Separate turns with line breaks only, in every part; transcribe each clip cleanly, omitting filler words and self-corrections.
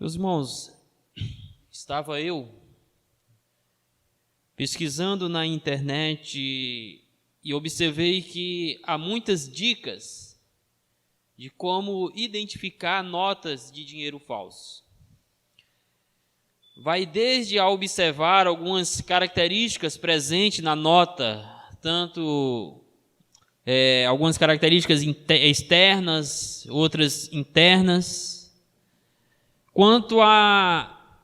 Meus irmãos, estava eu pesquisando na internet e observei que há muitas dicas de como identificar notas de dinheiro falso. Vai desde a observar algumas características presentes na nota, tanto algumas características externas, outras internas, quanto a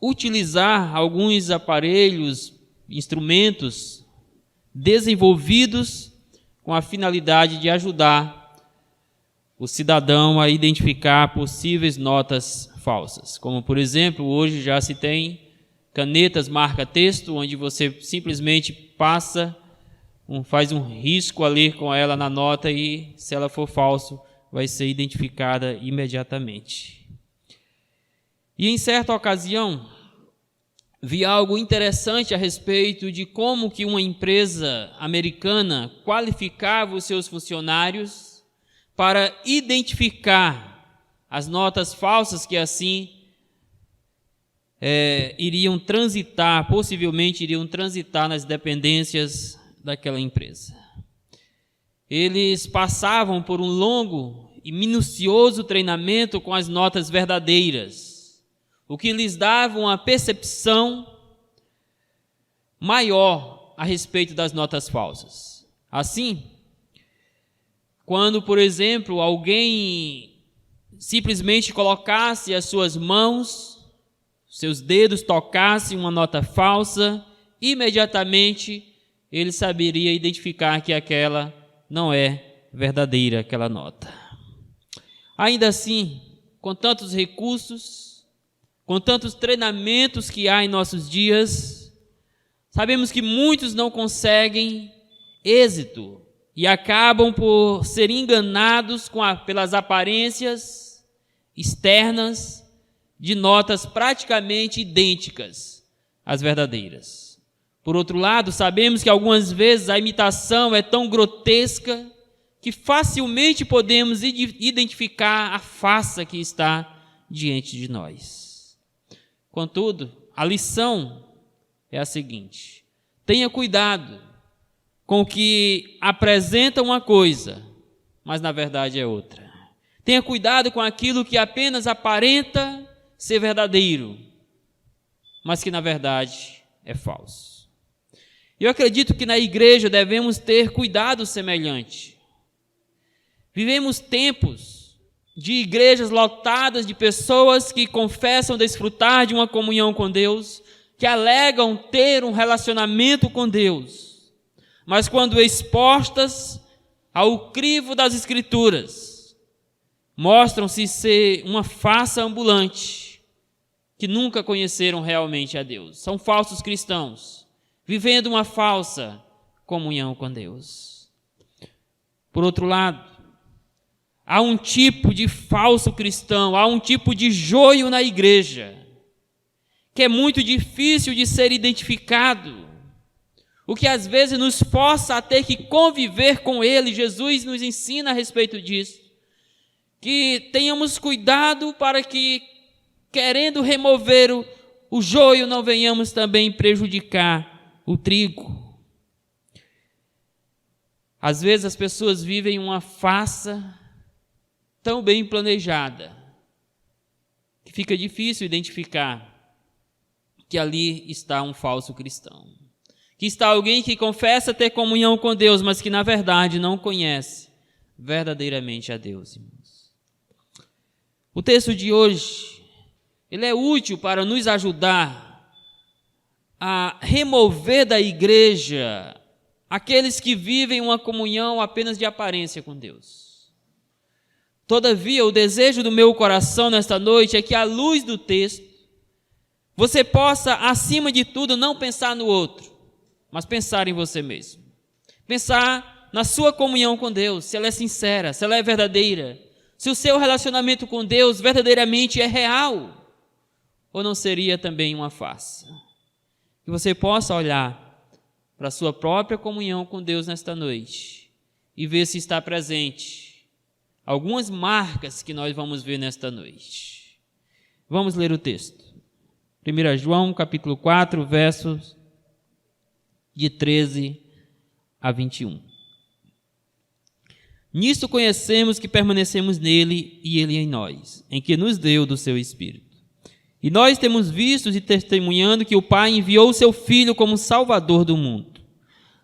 utilizar alguns aparelhos, instrumentos desenvolvidos com a finalidade de ajudar o cidadão a identificar possíveis notas falsas. Como, por exemplo, hoje já se tem canetas marca-texto, onde você simplesmente faz um risco ali com ela na nota e, se ela for falso, vai ser identificada imediatamente. E em certa ocasião, vi algo interessante a respeito de como que uma empresa americana qualificava os seus funcionários para identificar as notas falsas que assim possivelmente iriam transitar nas dependências daquela empresa. Eles passavam por um longo e minucioso treinamento com as notas verdadeiras, o que lhes dava uma percepção maior a respeito das notas falsas. Assim, quando, por exemplo, alguém simplesmente colocasse as suas mãos, seus dedos tocassem uma nota falsa, imediatamente ele saberia identificar que aquela não é verdadeira, aquela nota. Ainda assim, com tantos recursos, com tantos treinamentos que há em nossos dias, sabemos que muitos não conseguem êxito e acabam por ser enganados pelas aparências externas de notas praticamente idênticas às verdadeiras. Por outro lado, sabemos que algumas vezes a imitação é tão grotesca que facilmente podemos identificar a farsa que está diante de nós. Contudo, a lição é a seguinte: tenha cuidado com o que apresenta uma coisa, mas na verdade é outra. Tenha cuidado com aquilo que apenas aparenta ser verdadeiro, mas que na verdade é falso. Eu acredito que na igreja devemos ter cuidado semelhante. Vivemos tempos de igrejas lotadas de pessoas que confessam desfrutar de uma comunhão com Deus, que alegam ter um relacionamento com Deus, mas quando expostas ao crivo das Escrituras, mostram-se ser uma farsa ambulante, que nunca conheceram realmente a Deus. São falsos cristãos, vivendo uma falsa comunhão com Deus. Por outro lado, há um tipo de falso cristão, há um tipo de joio na igreja, que é muito difícil de ser identificado, o que às vezes nos força a ter que conviver com ele. Jesus nos ensina a respeito disso, que tenhamos cuidado para que, querendo remover o joio, não venhamos também prejudicar o trigo. Às vezes as pessoas vivem uma farsa tão bem planejada, que fica difícil identificar que ali está um falso cristão, que está alguém que confessa ter comunhão com Deus, mas que na verdade não conhece verdadeiramente a Deus, irmãos. O texto de hoje, ele é útil para nos ajudar a remover da igreja aqueles que vivem uma comunhão apenas de aparência com Deus. Todavia, o desejo do meu coração nesta noite é que, à luz do texto, você possa, acima de tudo, não pensar no outro, mas pensar em você mesmo. Pensar na sua comunhão com Deus, se ela é sincera, se ela é verdadeira, se o seu relacionamento com Deus verdadeiramente é real, ou não seria também uma farsa. Que você possa olhar para a sua própria comunhão com Deus nesta noite e ver se está presente algumas marcas que nós vamos ver nesta noite. Vamos ler o texto. 1 João, capítulo 4, versos de 13 a 21. Nisto conhecemos que permanecemos nele e ele em nós, em que nos deu do seu Espírito. E nós temos visto e testemunhando que o Pai enviou o seu Filho como Salvador do mundo.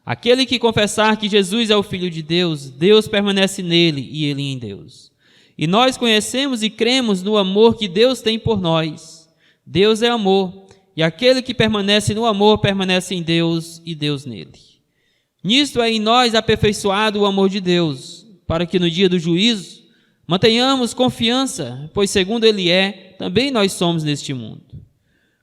Aquele que confessar que Jesus é o Filho de Deus, Deus permanece nele e ele em Deus. E nós conhecemos e cremos no amor que Deus tem por nós. Deus é amor, e aquele que permanece no amor permanece em Deus e Deus nele. Nisto é em nós aperfeiçoado o amor de Deus, para que no dia do juízo mantenhamos confiança, pois segundo ele é, também nós somos neste mundo.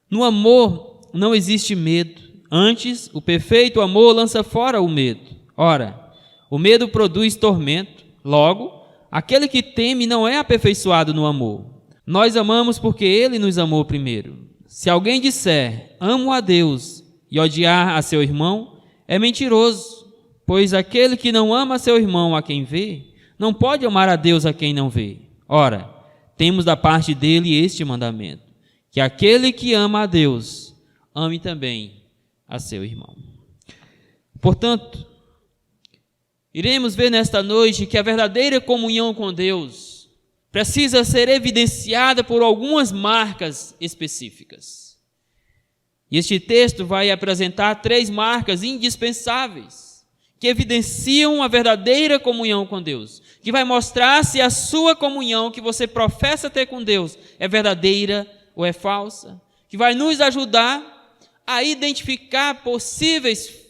No amor não existe medo, antes o perfeito amor lança fora o medo. Ora, o medo produz tormento, logo, aquele que teme não é aperfeiçoado no amor. Nós amamos porque ele nos amou primeiro. Se alguém disser, amo a Deus, e odiar a seu irmão, é mentiroso, pois aquele que não ama seu irmão a quem vê, não pode amar a Deus a quem não vê. Ora, temos da parte dele este mandamento, que aquele que ama a Deus, ame também a seu irmão. Portanto, iremos ver nesta noite que a verdadeira comunhão com Deus precisa ser evidenciada por algumas marcas específicas. E este texto vai apresentar 3 marcas indispensáveis que evidenciam a verdadeira comunhão com Deus, que vai mostrar se a sua comunhão que você professa ter com Deus é verdadeira ou é falsa, que vai nos ajudar a identificar possíveis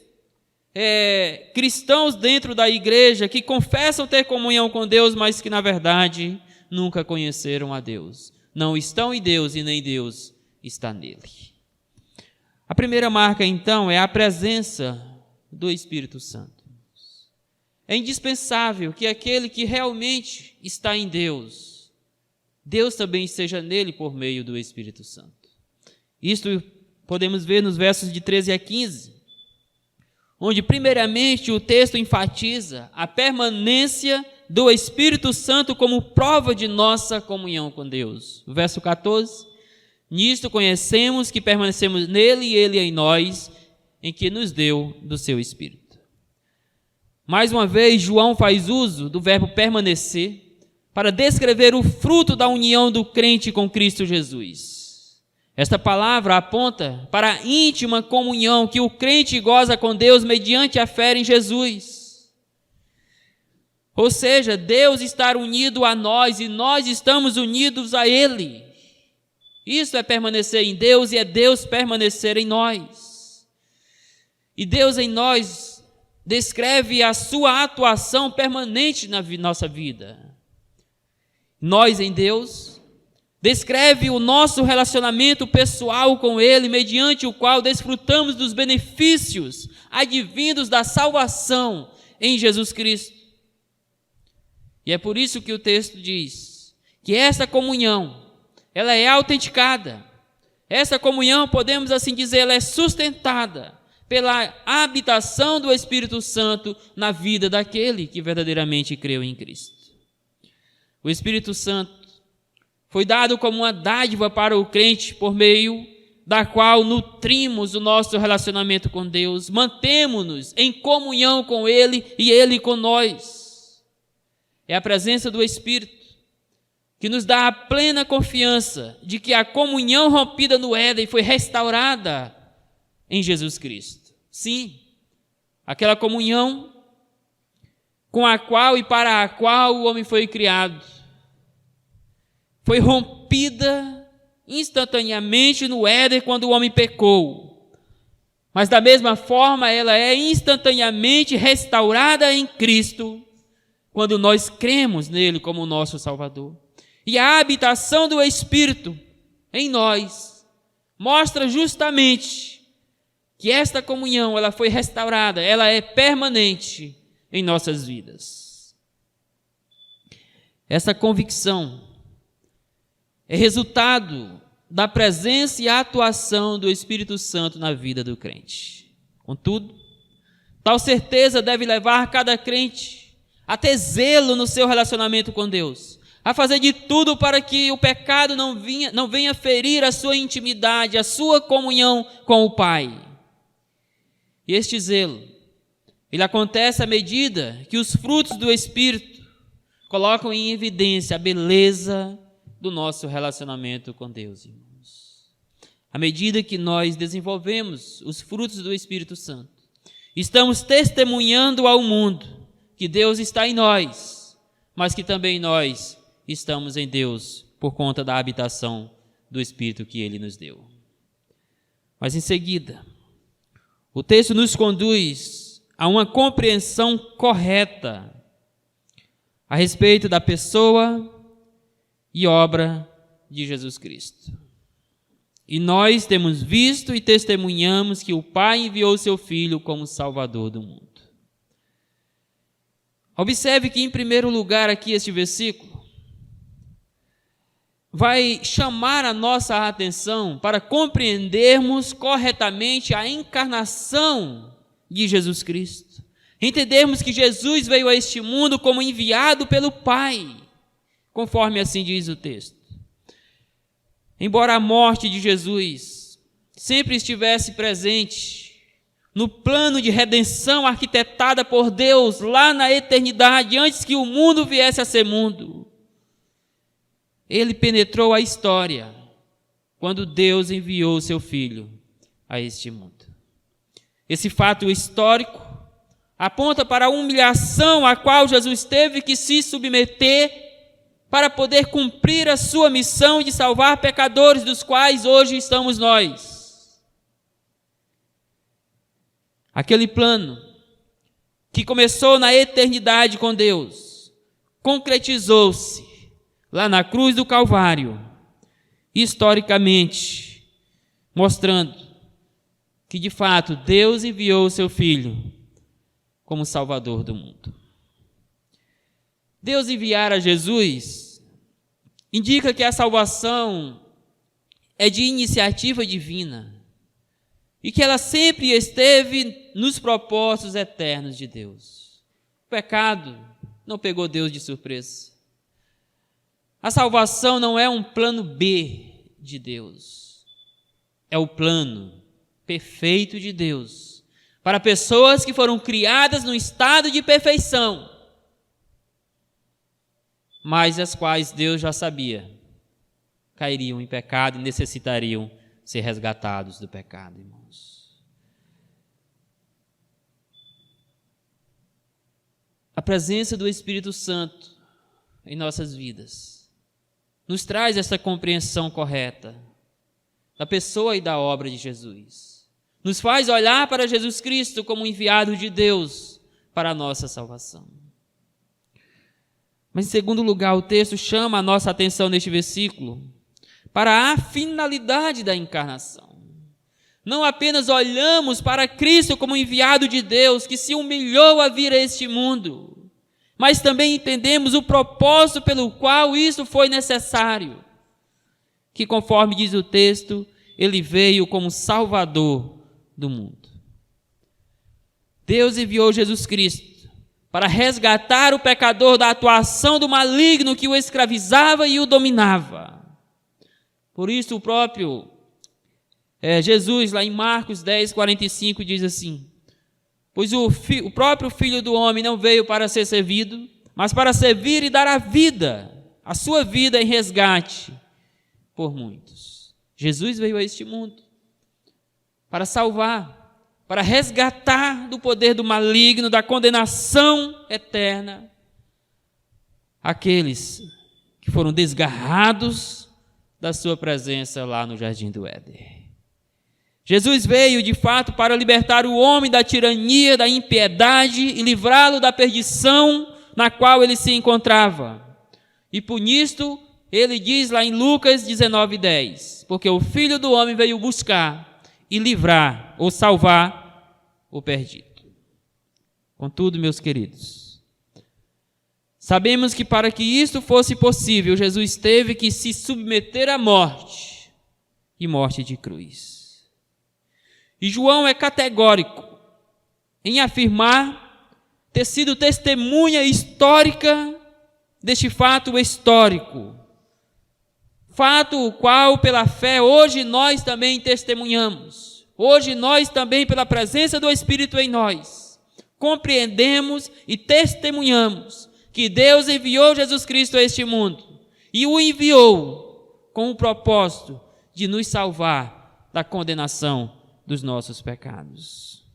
cristãos dentro da igreja que confessam ter comunhão com Deus, mas que na verdade nunca conheceram a Deus, não estão em Deus e nem Deus está nele. A primeira marca então é a presença do Espírito Santo. É indispensável que aquele que realmente está em Deus, Deus também esteja nele por meio do Espírito Santo. Isto podemos ver nos versos de 13 a 15, onde primeiramente o texto enfatiza a permanência do Espírito Santo como prova de nossa comunhão com Deus. Verso 14, nisto conhecemos que permanecemos nele e ele em nós, em que nos deu do seu Espírito. Mais uma vez, João faz uso do verbo permanecer para descrever o fruto da união do crente com Cristo Jesus. Esta palavra aponta para a íntima comunhão que o crente goza com Deus mediante a fé em Jesus. Ou seja, Deus está unido a nós e nós estamos unidos a Ele. Isso é permanecer em Deus e é Deus permanecer em nós. E Deus em nós descreve a sua atuação permanente na nossa vida. Nós em Deus descreve o nosso relacionamento pessoal com Ele, mediante o qual desfrutamos dos benefícios advindos da salvação em Jesus Cristo. E é por isso que o texto diz que essa comunhão, ela é autenticada. Essa comunhão, podemos assim dizer, ela é sustentada pela habitação do Espírito Santo na vida daquele que verdadeiramente creu em Cristo. O Espírito Santo foi dado como uma dádiva para o crente, por meio da qual nutrimos o nosso relacionamento com Deus, mantemos-nos em comunhão com Ele e Ele com nós. É a presença do Espírito que nos dá a plena confiança de que a comunhão rompida no Éden foi restaurada em Jesus Cristo. Sim, aquela comunhão com a qual e para a qual o homem foi criado foi rompida instantaneamente no Éden quando o homem pecou. Mas da mesma forma ela é instantaneamente restaurada em Cristo quando nós cremos nele como nosso Salvador. E a habitação do Espírito em nós mostra justamente que esta comunhão ela foi restaurada, ela é permanente em nossas vidas. Essa convicção é resultado da presença e atuação do Espírito Santo na vida do crente. Contudo, tal certeza deve levar cada crente a ter zelo no seu relacionamento com Deus, a fazer de tudo para que o pecado não venha ferir a sua intimidade, a sua comunhão com o Pai. E este zelo, ele acontece à medida que os frutos do Espírito colocam em evidência a beleza do nosso relacionamento com Deus, irmãos. À medida que nós desenvolvemos os frutos do Espírito Santo, estamos testemunhando ao mundo que Deus está em nós, mas que também nós estamos em Deus por conta da habitação do Espírito que Ele nos deu. Mas em seguida, o texto nos conduz a uma compreensão correta a respeito da pessoa e obra de Jesus Cristo. E nós temos visto e testemunhamos que o Pai enviou seu Filho como Salvador do mundo. Observe que, em primeiro lugar, aqui este versículo vai chamar a nossa atenção para compreendermos corretamente a encarnação de Jesus Cristo. Entendermos que Jesus veio a este mundo como enviado pelo Pai, conforme assim diz o texto. Embora a morte de Jesus sempre estivesse presente no plano de redenção arquitetada por Deus lá na eternidade, antes que o mundo viesse a ser mundo, ele penetrou a história quando Deus enviou seu Filho a este mundo. Esse fato histórico aponta para a humilhação a qual Jesus teve que se submeter para poder cumprir a sua missão de salvar pecadores, dos quais hoje estamos nós. Aquele plano que começou na eternidade com Deus, concretizou-se lá na cruz do Calvário, historicamente, mostrando que de fato Deus enviou o seu Filho como Salvador do mundo. Deus enviar a Jesus indica que a salvação é de iniciativa divina e que ela sempre esteve nos propósitos eternos de Deus. O pecado não pegou Deus de surpresa. A salvação não é um plano B de Deus, é o plano perfeito de Deus para pessoas que foram criadas no estado de perfeição, mas as quais Deus já sabia cairiam em pecado e necessitariam ser resgatados do pecado, irmãos. A presença do Espírito Santo em nossas vidas nos traz essa compreensão correta da pessoa e da obra de Jesus. Nos faz olhar para Jesus Cristo como enviado de Deus para a nossa salvação. Mas, em segundo lugar, o texto chama a nossa atenção neste versículo para a finalidade da encarnação. Não apenas olhamos para Cristo como enviado de Deus, que se humilhou a vir a este mundo, mas também entendemos o propósito pelo qual isso foi necessário, que, conforme diz o texto, ele veio como Salvador do mundo. Deus enviou Jesus Cristo para resgatar o pecador da atuação do maligno que o escravizava e o dominava. Por isso o próprio Jesus, lá em Marcos 10, 45, diz assim: pois o próprio Filho do Homem não veio para ser servido, mas para servir e dar a vida, a sua vida em resgate por muitos. Jesus veio a este mundo para salvar, para resgatar do poder do maligno, da condenação eterna, aqueles que foram desgarrados da sua presença lá no Jardim do Éden. Jesus veio, de fato, para libertar o homem da tirania, da impiedade e livrá-lo da perdição na qual ele se encontrava. E por nisto, ele diz lá em Lucas 19:10, porque o Filho do Homem veio buscar e livrar ou salvar o perdido. Contudo, meus queridos, sabemos que para que isto fosse possível, Jesus teve que se submeter à morte, e morte de cruz. E João é categórico em afirmar ter sido testemunha histórica deste fato histórico, fato o qual, pela fé, hoje nós também testemunhamos. Hoje nós também, pela presença do Espírito em nós, compreendemos e testemunhamos que Deus enviou Jesus Cristo a este mundo e o enviou com o propósito de nos salvar da condenação dos nossos pecados.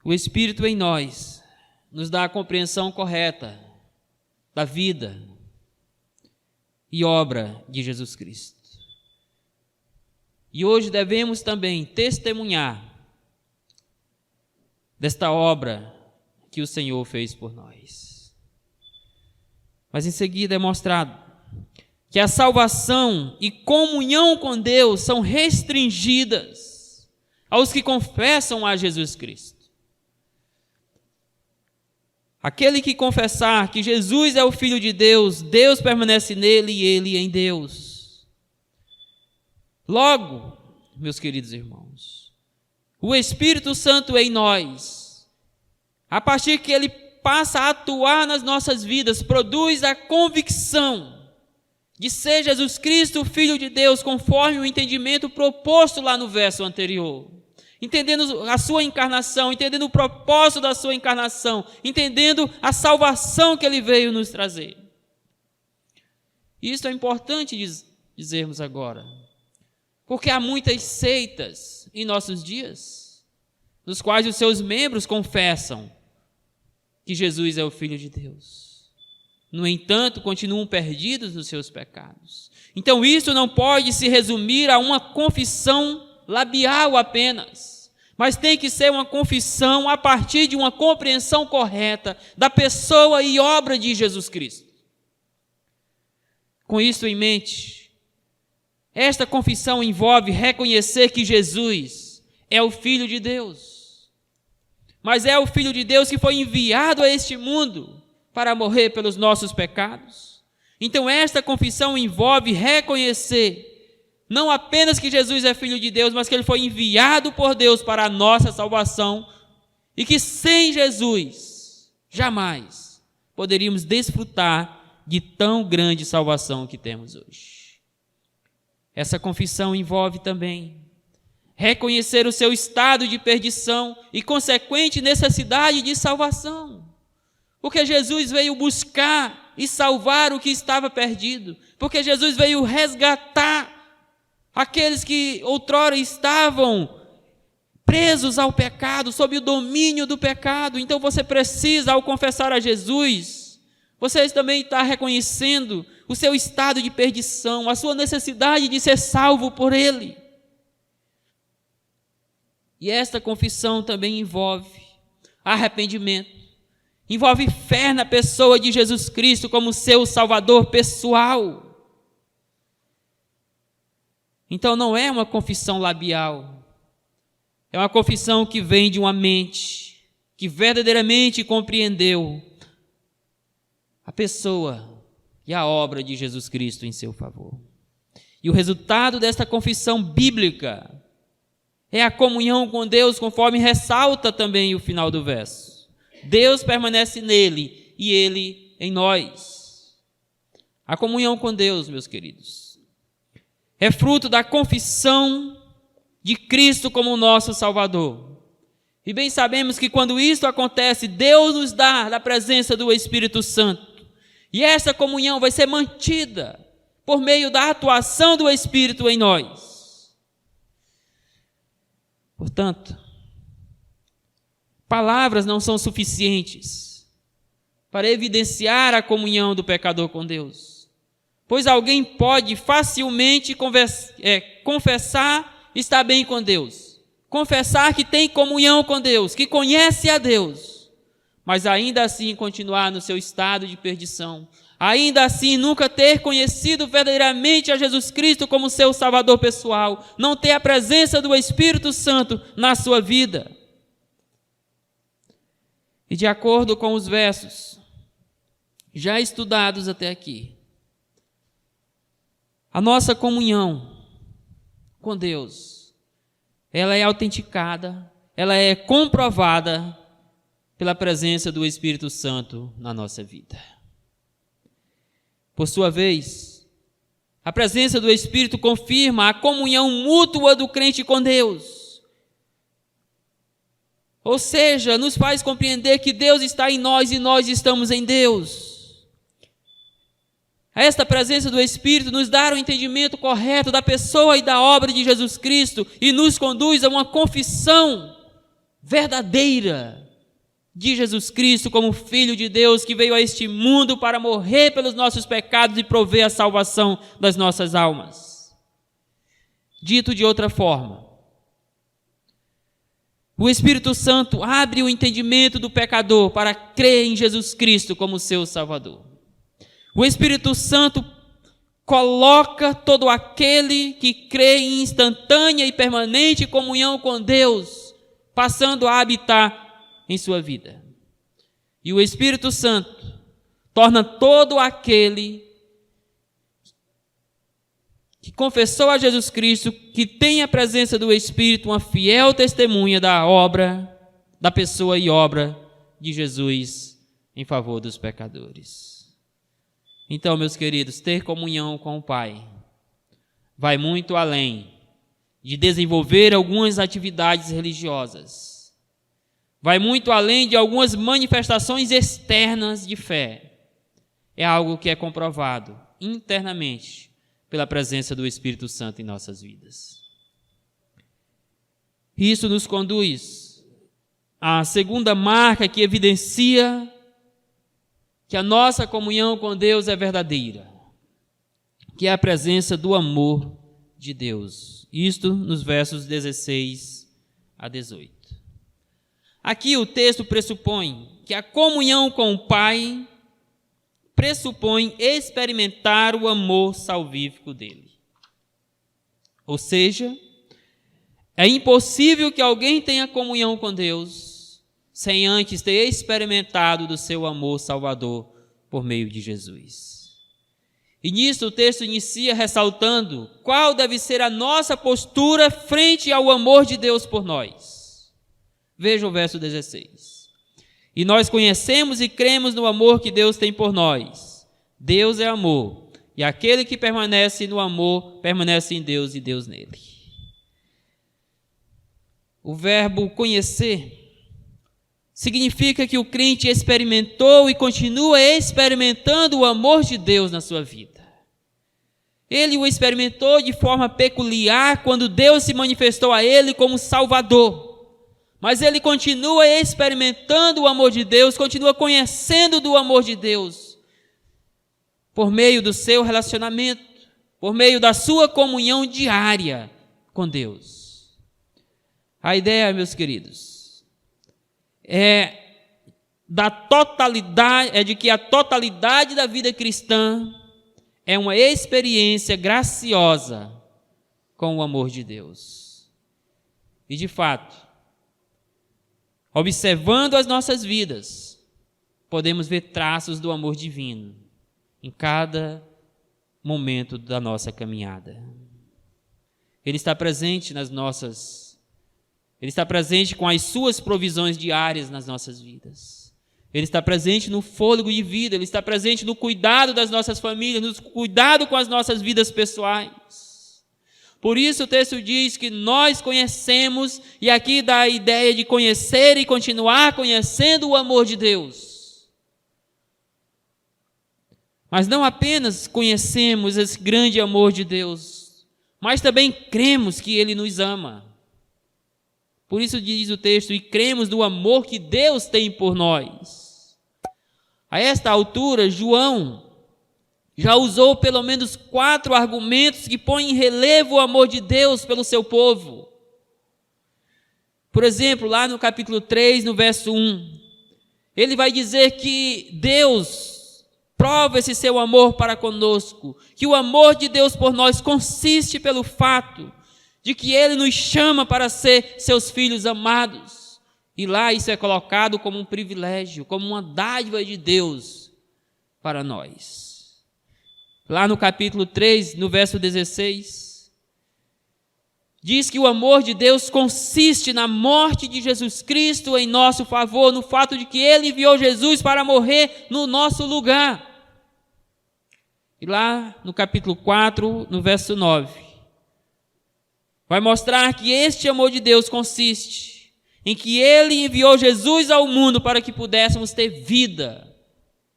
O Espírito em nós nos dá a compreensão correta da vida e obra de Jesus Cristo. E hoje devemos também testemunhar desta obra que o Senhor fez por nós. Mas em seguida é mostrado que a salvação e comunhão com Deus são restringidas aos que confessam a Jesus Cristo. Aquele que confessar que Jesus é o Filho de Deus, Deus permanece nele e ele em Deus. Logo, meus queridos irmãos, o Espírito Santo em nós, a partir que ele passa a atuar nas nossas vidas, produz a convicção de ser Jesus Cristo, o Filho de Deus, conforme o entendimento proposto lá no verso anterior. Entendendo a sua encarnação, entendendo o propósito da sua encarnação, entendendo a salvação que ele veio nos trazer. Isso é importante dizermos agora, porque há muitas seitas em nossos dias, nos quais os seus membros confessam que Jesus é o Filho de Deus. No entanto, continuam perdidos nos seus pecados. Então, isso não pode se resumir a uma confissão labial apenas, mas tem que ser uma confissão a partir de uma compreensão correta da pessoa e obra de Jesus Cristo. Com isso em mente, esta confissão envolve reconhecer que Jesus é o Filho de Deus, mas é o Filho de Deus que foi enviado a este mundo para morrer pelos nossos pecados. Então esta confissão envolve reconhecer não apenas que Jesus é Filho de Deus, mas que ele foi enviado por Deus para a nossa salvação e que sem Jesus jamais poderíamos desfrutar de tão grande salvação que temos hoje. Essa confissão envolve também reconhecer o seu estado de perdição e consequente necessidade de salvação, porque Jesus veio buscar e salvar o que estava perdido, porque Jesus veio resgatar aqueles que outrora estavam presos ao pecado, sob o domínio do pecado. Então você precisa, ao confessar a Jesus, você também está reconhecendo o seu estado de perdição, a sua necessidade de ser salvo por Ele. E esta confissão também envolve arrependimento, envolve fé na pessoa de Jesus Cristo como seu Salvador pessoal. Então não é uma confissão labial, é uma confissão que vem de uma mente que verdadeiramente compreendeu a pessoa e a obra de Jesus Cristo em seu favor. E o resultado desta confissão bíblica é a comunhão com Deus, conforme ressalta também o final do verso. Deus permanece nele e ele em nós. A comunhão com Deus, meus queridos, é fruto da confissão de Cristo como nosso Salvador. E bem sabemos que quando isso acontece, Deus nos dá da presença do Espírito Santo. E essa comunhão vai ser mantida por meio da atuação do Espírito em nós. Portanto, palavras não são suficientes para evidenciar a comunhão do pecador com Deus. Pois alguém pode facilmente confessar estar bem com Deus, confessar que tem comunhão com Deus, que conhece a Deus, mas ainda assim continuar no seu estado de perdição, ainda assim nunca ter conhecido verdadeiramente a Jesus Cristo como seu Salvador pessoal, não ter a presença do Espírito Santo na sua vida. E de acordo com os versos já estudados até aqui, a nossa comunhão com Deus, ela é autenticada, ela é comprovada pela presença do Espírito Santo na nossa vida. Por sua vez, a presença do Espírito confirma a comunhão mútua do crente com Deus. Ou seja, nos faz compreender que Deus está em nós e nós estamos em Deus. Esta presença do Espírito nos dá o entendimento correto da pessoa e da obra de Jesus Cristo e nos conduz a uma confissão verdadeira de Jesus Cristo como Filho de Deus que veio a este mundo para morrer pelos nossos pecados e prover a salvação das nossas almas. Dito de outra forma, o Espírito Santo abre o entendimento do pecador para crer em Jesus Cristo como seu Salvador. O Espírito Santo coloca todo aquele que crê em instantânea e permanente comunhão com Deus, passando a habitar em sua vida. E o Espírito Santo torna todo aquele que confessou a Jesus Cristo, que tem a presença do Espírito, uma fiel testemunha da obra, da pessoa e obra de Jesus em favor dos pecadores. Então, meus queridos, ter comunhão com o Pai vai muito além de desenvolver algumas atividades religiosas. Vai muito além de algumas manifestações externas de fé. É algo que é comprovado internamente pela presença do Espírito Santo em nossas vidas. Isso nos conduz à segunda marca que evidencia que a nossa comunhão com Deus é verdadeira, que é a presença do amor de Deus. Isto nos versos 16 a 18. Aqui o texto pressupõe que a comunhão com o Pai pressupõe experimentar o amor salvífico dele. Ou seja, é impossível que alguém tenha comunhão com Deus sem antes ter experimentado do seu amor salvador por meio de Jesus. E nisso o texto inicia ressaltando qual deve ser a nossa postura frente ao amor de Deus por nós. Veja o verso 16. E nós conhecemos e cremos no amor que Deus tem por nós. Deus é amor, e aquele que permanece no amor, permanece em Deus e Deus nele. O verbo conhecer significa que o crente experimentou e continua experimentando o amor de Deus na sua vida. Ele o experimentou de forma peculiar quando Deus se manifestou a ele como Salvador. Mas ele continua experimentando o amor de Deus, continua conhecendo do amor de Deus por meio do seu relacionamento, por meio da sua comunhão diária com Deus. A ideia, meus queridos, é de que a totalidade da vida cristã é uma experiência graciosa com o amor de Deus. E de fato, observando as nossas vidas, podemos ver traços do amor divino em cada momento da nossa caminhada. Ele está presente Ele está presente com as suas provisões diárias nas nossas vidas. Ele está presente no fôlego de vida, Ele está presente no cuidado das nossas famílias, no cuidado com as nossas vidas pessoais. Por isso o texto diz que nós conhecemos, e aqui dá a ideia de conhecer e continuar conhecendo o amor de Deus. Mas não apenas conhecemos esse grande amor de Deus, mas também cremos que Ele nos ama. Por isso diz o texto, e cremos no amor que Deus tem por nós. A esta altura, João já usou pelo menos 4 argumentos que põem em relevo o amor de Deus pelo seu povo. Por exemplo, lá no capítulo 3, no verso 1, ele vai dizer que Deus prova esse seu amor para conosco, que o amor de Deus por nós consiste pelo fato de que Ele nos chama para ser seus filhos amados. E lá isso é colocado como um privilégio, como uma dádiva de Deus para nós. Lá no capítulo 3, no verso 16, diz que o amor de Deus consiste na morte de Jesus Cristo em nosso favor, no fato de que Ele enviou Jesus para morrer no nosso lugar. E lá no capítulo 4, no verso 9, vai mostrar que este amor de Deus consiste em que Ele enviou Jesus ao mundo para que pudéssemos ter vida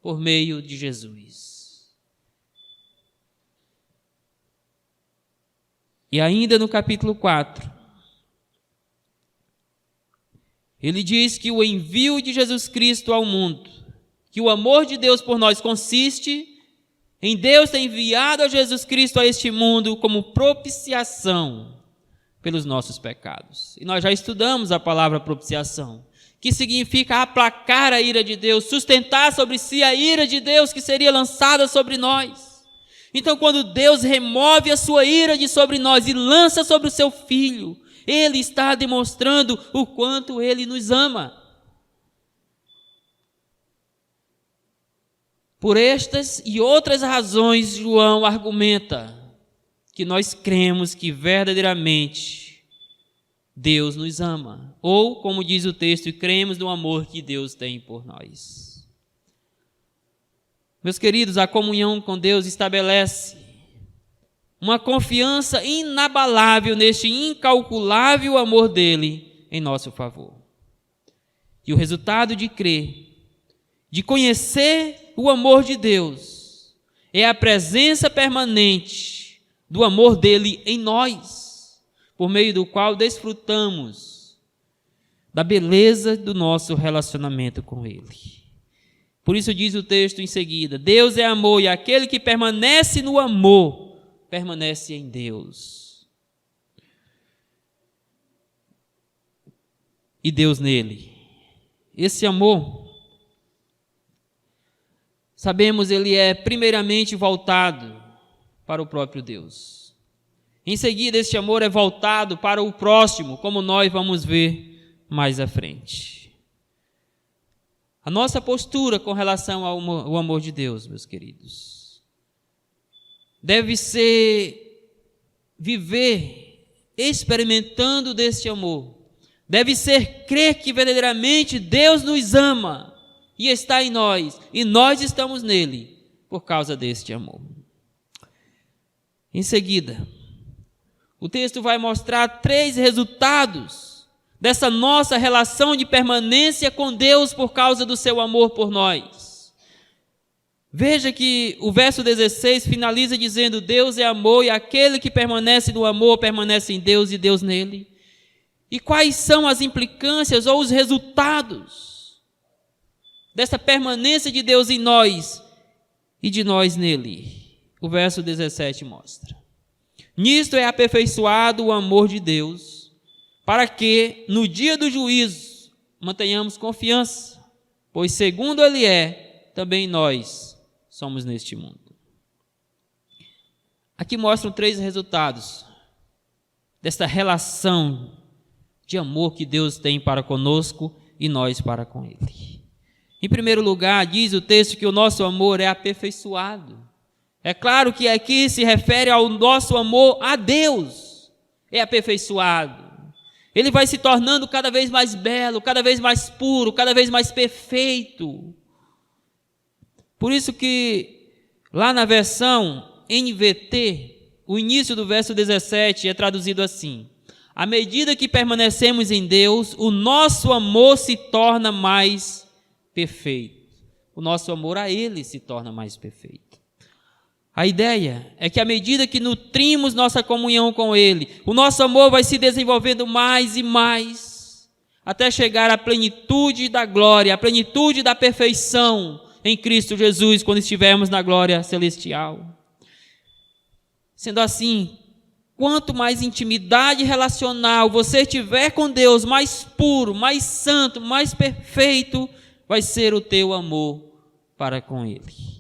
por meio de Jesus. E ainda no capítulo 4, ele diz que o envio de Jesus Cristo ao mundo, que o amor de Deus por nós consiste em Deus ter enviado a Jesus Cristo a este mundo como propiciação pelos nossos pecados. E nós já estudamos a palavra propiciação, que significa aplacar a ira de Deus, sustentar sobre si a ira de Deus que seria lançada sobre nós. Então, quando Deus remove a sua ira de sobre nós e lança sobre o seu Filho, Ele está demonstrando o quanto Ele nos ama. Por estas e outras razões, João argumenta que nós cremos que verdadeiramente Deus nos ama. Ou, como diz o texto, cremos no amor que Deus tem por nós. Meus queridos, a comunhão com Deus estabelece uma confiança inabalável neste incalculável amor dele em nosso favor. E o resultado de crer, de conhecer o amor de Deus, é a presença permanente do amor dele em nós, por meio do qual desfrutamos da beleza do nosso relacionamento com ele. Por isso diz o texto em seguida: Deus é amor e aquele que permanece no amor, permanece em Deus. E Deus nele. Esse amor, sabemos, ele é primeiramente voltado para o próprio Deus. Em seguida, este amor é voltado para o próximo, como nós vamos ver mais à frente. A nossa postura com relação ao amor de Deus, meus queridos, deve ser viver experimentando deste amor. Deve ser crer que verdadeiramente Deus nos ama e está em nós, e nós estamos nele por causa deste amor. Em seguida, o texto vai mostrar 3 resultados dessa nossa relação de permanência com Deus por causa do seu amor por nós. Veja que o verso 16 finaliza dizendo: Deus é amor e aquele que permanece no amor permanece em Deus e Deus nele. E quais são as implicâncias ou os resultados dessa permanência de Deus em nós e de nós nele? O verso 17 mostra: nisto é aperfeiçoado o amor de Deus, para que, no dia do juízo, mantenhamos confiança, pois segundo Ele é, também nós somos neste mundo. Aqui mostram 3 resultados desta relação de amor que Deus tem para conosco e nós para com Ele. Em primeiro lugar, diz o texto que o nosso amor é aperfeiçoado. É claro que aqui se refere ao nosso amor a Deus, é aperfeiçoado. Ele vai se tornando cada vez mais belo, cada vez mais puro, cada vez mais perfeito. Por isso que lá na versão NVT, o início do verso 17 é traduzido assim: à medida que permanecemos em Deus, o nosso amor se torna mais perfeito. O nosso amor a Ele se torna mais perfeito. A ideia é que à medida que nutrimos nossa comunhão com Ele, o nosso amor vai se desenvolvendo mais e mais, até chegar à plenitude da glória, à plenitude da perfeição em Cristo Jesus, quando estivermos na glória celestial. Sendo assim, quanto mais intimidade relacional você tiver com Deus, mais puro, mais santo, mais perfeito vai ser o teu amor para com Ele.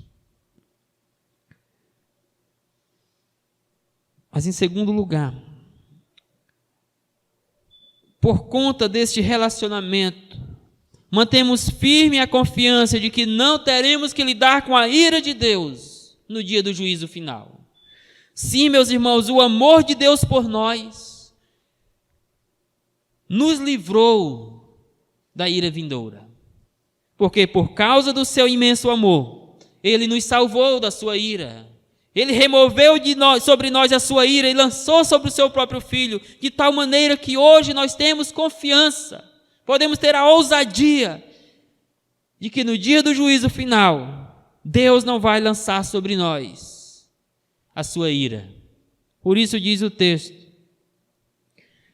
Mas em segundo lugar, por conta deste relacionamento, mantemos firme a confiança de que não teremos que lidar com a ira de Deus no dia do juízo final. Sim, meus irmãos, o amor de Deus por nós nos livrou da ira vindoura. Porque por causa do seu imenso amor, Ele nos salvou da sua ira. Ele removeu sobre nós a sua ira e lançou sobre o seu próprio Filho, de tal maneira que hoje nós temos confiança, podemos ter a ousadia de que no dia do juízo final, Deus não vai lançar sobre nós a sua ira. Por isso diz o texto,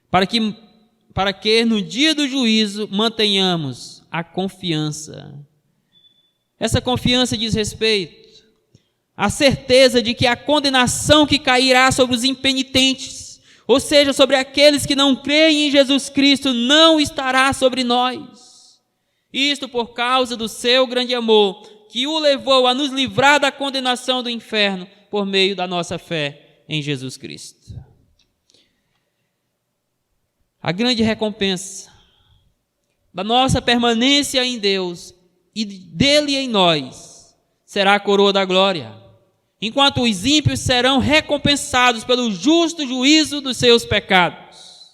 para que no dia do juízo mantenhamos a confiança. Essa confiança diz respeito à certeza de que a condenação que cairá sobre os impenitentes, ou seja, sobre aqueles que não creem em Jesus Cristo, não estará sobre nós. Isto por causa do seu grande amor, que o levou a nos livrar da condenação do inferno por meio da nossa fé em Jesus Cristo. A grande recompensa da nossa permanência em Deus e dele em nós será a coroa da glória, enquanto os ímpios serão recompensados pelo justo juízo dos seus pecados.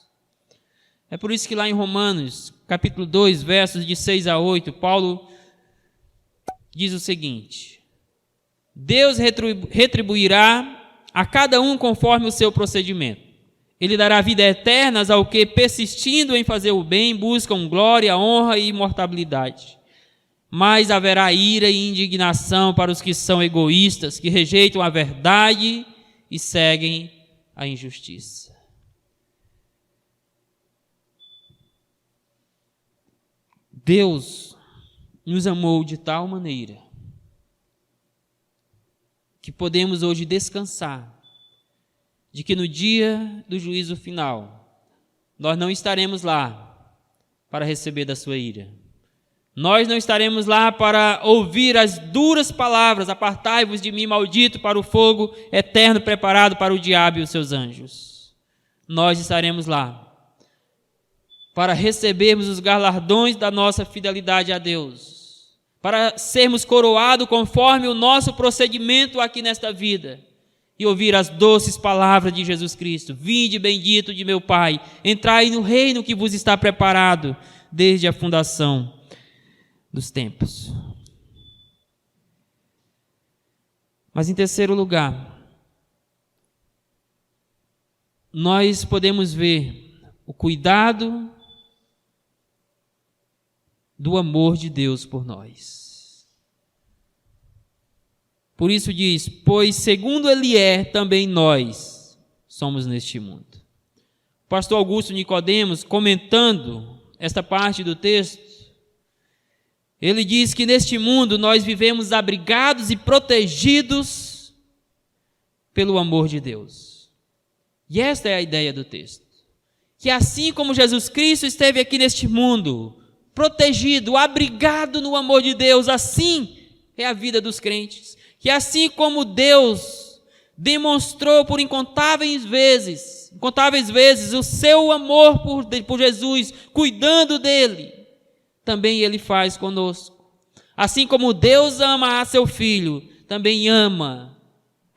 É por isso que lá em Romanos, capítulo 2, versos de 6 a 8, Paulo diz o seguinte: Deus retribuirá a cada um conforme o seu procedimento. Ele dará vida eterna ao que, persistindo em fazer o bem, buscam glória, honra e imortalidade. Mas haverá ira e indignação para os que são egoístas, que rejeitam a verdade e seguem a injustiça. Deus nos amou de tal maneira que podemos hoje descansar de que no dia do juízo final nós não estaremos lá para receber da sua ira. Nós não estaremos lá para ouvir as duras palavras: apartai-vos de mim, maldito, para o fogo eterno preparado para o diabo e os seus anjos. Nós estaremos lá para recebermos os galardões da nossa fidelidade a Deus, para sermos coroados conforme o nosso procedimento aqui nesta vida, e ouvir as doces palavras de Jesus Cristo: vinde bendito de meu Pai, entrai no reino que vos está preparado desde a fundação dos tempos. Mas em terceiro lugar, nós podemos ver o cuidado do amor de Deus por nós. Por isso diz: pois segundo Ele é, também nós somos neste mundo. O pastor Augusto Nicodemos, comentando esta parte do texto, ele diz que neste mundo nós vivemos abrigados e protegidos pelo amor de Deus. E esta é a ideia do texto. Que assim como Jesus Cristo esteve aqui neste mundo, protegido, abrigado no amor de Deus, assim é a vida dos crentes. Que assim como Deus demonstrou por incontáveis vezes o seu amor por Jesus, cuidando dele, também Ele faz conosco. Assim como Deus ama a seu Filho, também ama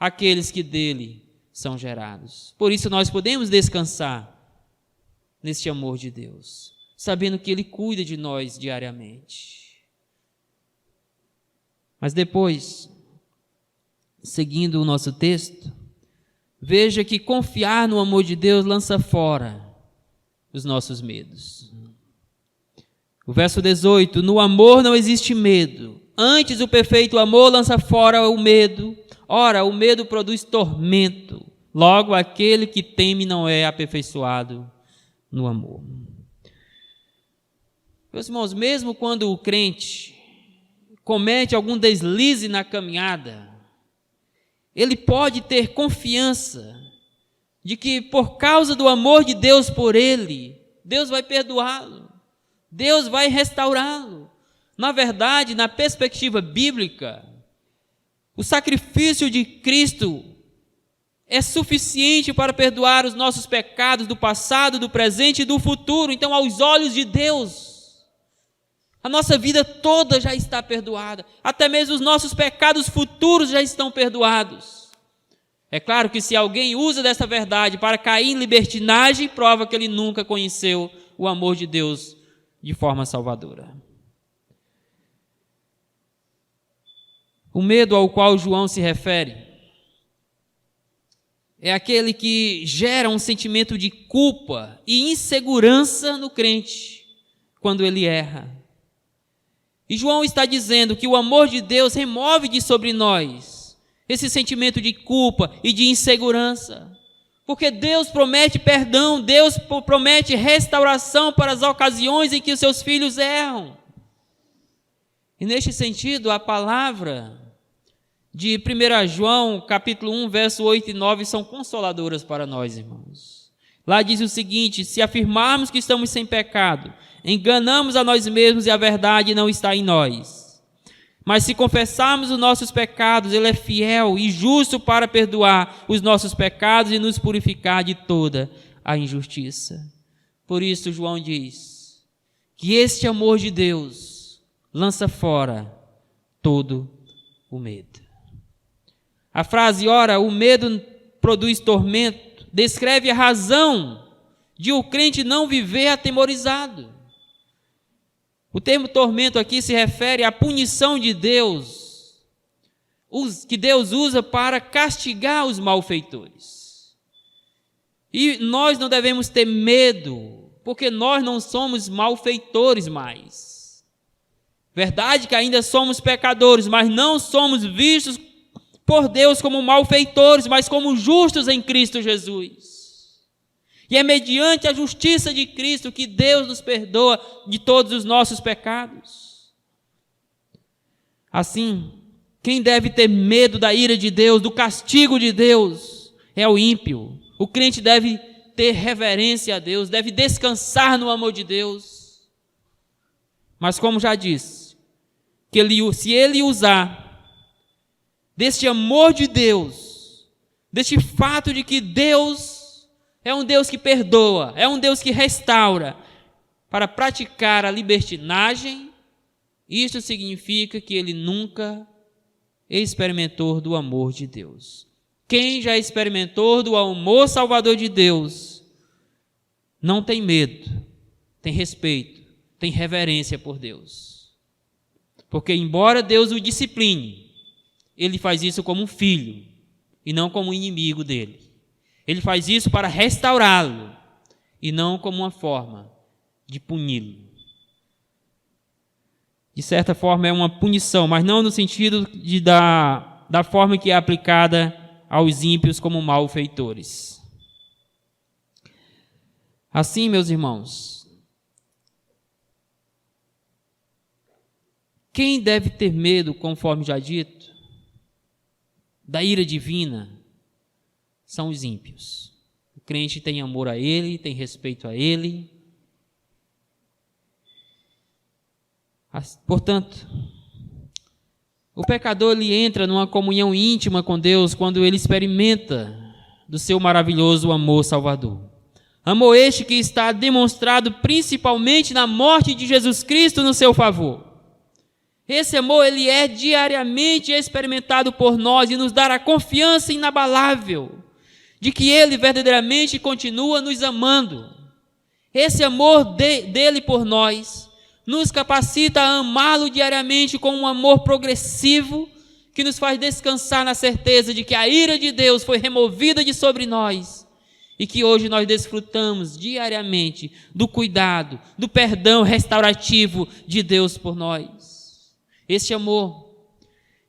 aqueles que dele são gerados. Por isso nós podemos descansar neste amor de Deus, sabendo que Ele cuida de nós diariamente. Mas depois, seguindo o nosso texto, veja que confiar no amor de Deus lança fora os nossos medos. O verso 18: no amor não existe medo, antes o perfeito amor lança fora o medo. Ora, o medo produz tormento, logo aquele que teme não é aperfeiçoado no amor. Meus irmãos, mesmo quando o crente comete algum deslize na caminhada, ele pode ter confiança de que por causa do amor de Deus por ele, Deus vai perdoá-lo, Deus vai restaurá-lo. Na verdade, na perspectiva bíblica, o sacrifício de Cristo é suficiente para perdoar os nossos pecados do passado, do presente e do futuro. Então, aos olhos de Deus, a nossa vida toda já está perdoada. Até mesmo os nossos pecados futuros já estão perdoados. É claro que se alguém usa dessa verdade para cair em libertinagem, prova que ele nunca conheceu o amor de Deus de forma salvadora. O medo ao qual João se refere é aquele que gera um sentimento de culpa e insegurança no crente quando ele erra. E João está dizendo que o amor de Deus remove de sobre nós esse sentimento de culpa e de insegurança. Porque Deus promete perdão, Deus promete restauração para as ocasiões em que os seus filhos erram. E neste sentido, a palavra de 1 João, capítulo 1, verso 8 e 9, são consoladoras para nós, irmãos. Lá diz o seguinte: se afirmarmos que estamos sem pecado, enganamos a nós mesmos e a verdade não está em nós. Mas se confessarmos os nossos pecados, Ele é fiel e justo para perdoar os nossos pecados e nos purificar de toda a injustiça. Por isso João diz que este amor de Deus lança fora todo o medo. A frase, ora, o medo produz tormento, descreve a razão de o crente não viver atemorizado. O termo tormento aqui se refere à punição de Deus, que Deus usa para castigar os malfeitores. E nós não devemos ter medo, porque nós não somos malfeitores mais. Verdade que ainda somos pecadores, mas não somos vistos por Deus como malfeitores, mas como justos em Cristo Jesus. E é mediante a justiça de Cristo que Deus nos perdoa de todos os nossos pecados. Assim, quem deve ter medo da ira de Deus, do castigo de Deus, é o ímpio. O crente deve ter reverência a Deus, deve descansar no amor de Deus. Mas como já disse, se ele usar deste amor de Deus, deste fato de que Deus é um Deus que perdoa, é um Deus que restaura, para praticar a libertinagem, isso significa que ele nunca experimentou do amor de Deus. Quem já experimentou do amor salvador de Deus, não tem medo, tem respeito, tem reverência por Deus. Porque embora Deus o discipline, Ele faz isso como um filho e não como um inimigo dele. Ele faz isso para restaurá-lo e não como uma forma de puni-lo. De certa forma é uma punição, mas não no sentido da forma que é aplicada aos ímpios como malfeitores. Assim, meus irmãos, quem deve ter medo, conforme já dito, da ira divina, são os ímpios. O crente tem amor a Ele, tem respeito a Ele. Portanto, o pecador ele entra numa comunhão íntima com Deus quando ele experimenta do seu maravilhoso amor salvador. Amor este que está demonstrado principalmente na morte de Jesus Cristo no seu favor. Esse amor ele é diariamente experimentado por nós e nos dá a confiança inabalável de que Ele verdadeiramente continua nos amando. Esse amor dele por nós nos capacita a amá-lo diariamente com um amor progressivo que nos faz descansar na certeza de que a ira de Deus foi removida de sobre nós e que hoje nós desfrutamos diariamente do cuidado, do perdão restaurativo de Deus por nós. Esse amor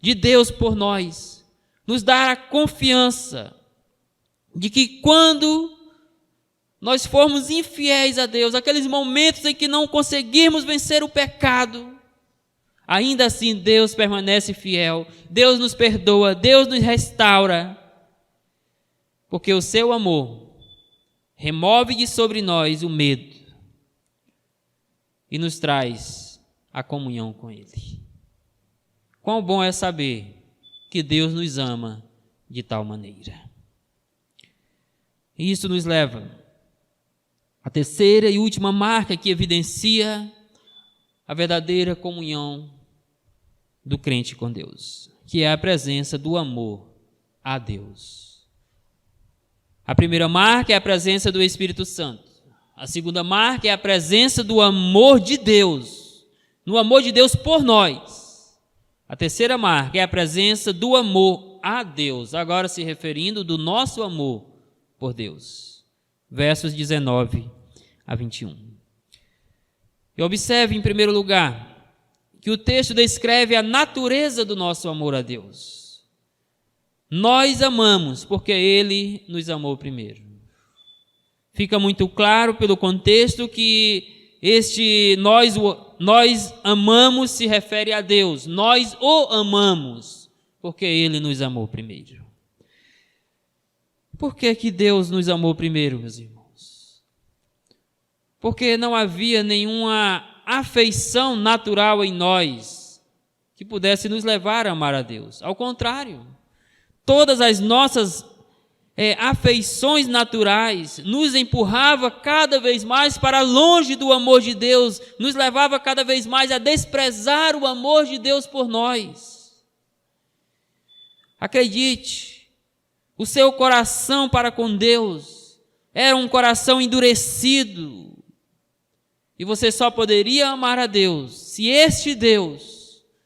de Deus por nós nos dá a confiança de que quando nós formos infiéis a Deus, aqueles momentos em que não conseguirmos vencer o pecado, ainda assim Deus permanece fiel, Deus nos perdoa, Deus nos restaura, porque o seu amor remove de sobre nós o medo e nos traz a comunhão com Ele. Quão bom é saber que Deus nos ama de tal maneira. E isso nos leva à terceira e última marca que evidencia a verdadeira comunhão do crente com Deus, que é a presença do amor a Deus. A primeira marca é a presença do Espírito Santo. A segunda marca é a presença do amor de Deus, no amor de Deus por nós. A terceira marca é a presença do amor a Deus, agora se referindo do nosso amor por Deus. Versos 19 a 21. E observe, em primeiro lugar, que o texto descreve a natureza do nosso amor a Deus. Nós amamos porque Ele nos amou primeiro. Fica muito claro pelo contexto que este nós amamos se refere a Deus. Nós o amamos porque Ele nos amou primeiro. Por que Deus nos amou primeiro, meus irmãos? Porque não havia nenhuma afeição natural em nós que pudesse nos levar a amar a Deus. Ao contrário, todas as nossas afeições naturais nos empurrava cada vez mais para longe do amor de Deus, nos levava cada vez mais a desprezar o amor de Deus por nós. Acredite, o seu coração para com Deus era um coração endurecido, e você só poderia amar a Deus se este Deus